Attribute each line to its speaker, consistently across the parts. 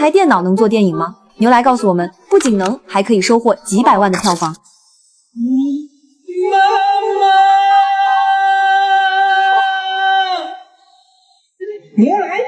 Speaker 1: 台电脑能做电影吗？牛来告诉我们，不仅能，还可以收获几百万的票房。
Speaker 2: 牛来。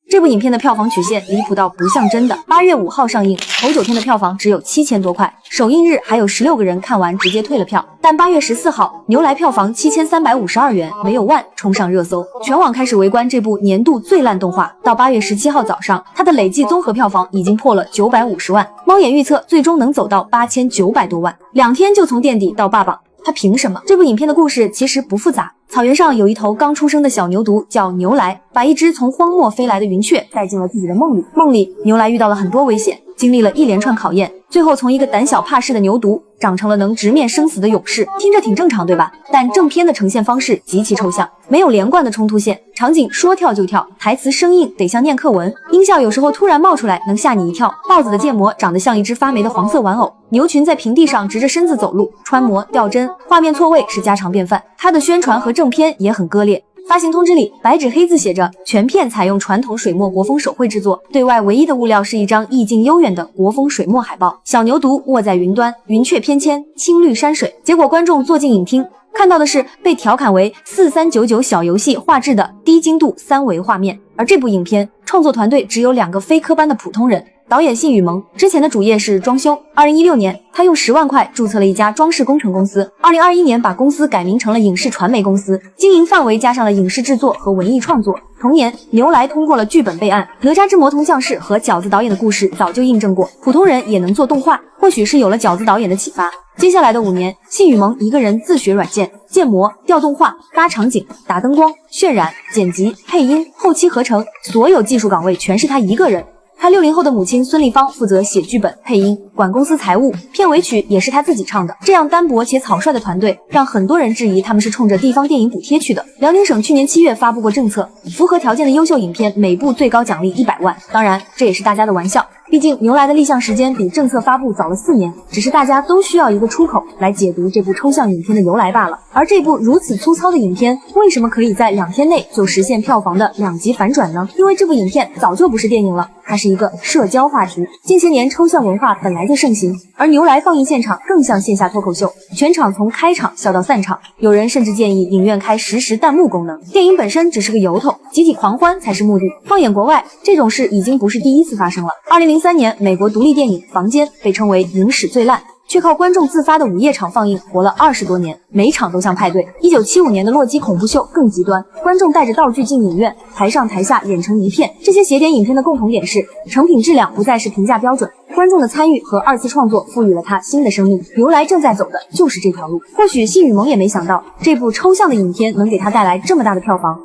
Speaker 1: 这部影片的票房曲线离谱到不像真的。8月5号上映，头9天的票房只有7000多块，首映日还有16个人看完直接退了票。但8月14号，牛来票房7352元，没有万，冲上热搜，全网开始围观这部年度最烂动画。到8月17号早上，它的累计综合票房已经破了950万，猫眼预测最终能走到8900多万，2天就从垫底到霸榜。他凭什么？这部影片的故事其实不复杂。草原上有一头刚出生的小牛犊，叫牛来，把一只从荒漠飞来的云雀带进了自己的梦里。梦里，牛来遇到了很多危险，经历了一连串考验，最后从一个胆小怕事的牛犊长成了能直面生死的勇士。听着挺正常，对吧？但正片的呈现方式极其抽象，没有连贯的冲突线，场景说跳就跳，台词生硬得像念课文，音效有时候突然冒出来能吓你一跳。豹子的建模长得像一只发霉的黄色玩偶，牛群在平地上直着身子走路，穿模掉帧，画面错位是家常便饭。它的宣传和正片也很割裂。发行通知里白纸黑字写着，全片采用传统水墨国风手绘制作，对外唯一的物料是一张意境悠远的国风水墨海报。小牛犊卧在云端，云雀翩跹，青绿山水。结果观众坐进影厅，看到的是被调侃为4399小游戏画质的低精度3维画面。而这部影片创作团队只有2个非科班的普通人。导演信宇萌之前的主业是装修，2016年他用10万块注册了一家装饰工程公司，2021年把公司改名成了影视传媒公司，经营范围加上了影视制作和文艺创作。同年，牛来通过了剧本备案，哪吒之魔童降世和饺子导演的故事早就印证过，普通人也能做动画，或许是有了饺子导演的启发。接下来的5年，信宇萌一个人自学软件、建模、调动画、搭场景、打灯光、渲染、剪辑、配音、后期合成，所有技术岗位全是他一个人。他60后的母亲孙丽芳负责写剧本、配音，管公司财务，片尾曲也是他自己唱的。这样单薄且草率的团队，让很多人质疑他们是冲着地方电影补贴去的。辽宁省去年7月发布过政策，符合条件的优秀影片每部最高奖励100万。当然，这也是大家的玩笑。毕竟牛来的立项时间比政策发布早了4年，只是大家都需要一个出口来解读这部抽象影片的由来罢了。而这部如此粗糙的影片，为什么可以在2天内就实现票房的2极反转呢？因为这部影片早就不是电影了，它是一个社交话题。近些年抽象文化本来就盛行，而牛来放映现场更像线下脱口秀，全场从开场笑到散场，有人甚至建议影院开实时弹幕功能。电影本身只是个由头，集体狂欢才是目的。放眼国外，这种事已经不是第一次发生了。2003年，美国独立电影《房间》被称为影史最烂，却靠观众自发的午夜场放映活了20多年，每场都像派对。1975年的洛基恐怖秀更极端，观众带着道具进影院，台上台下演成一片。这些邪典影片的共同点是，成品质量不再是评价标准，观众的参与和2次创作赋予了它新的生命。牛来正在走的就是这条路。或许信宇萌也没想到，这部抽象的影片能给他带来这么大的票房。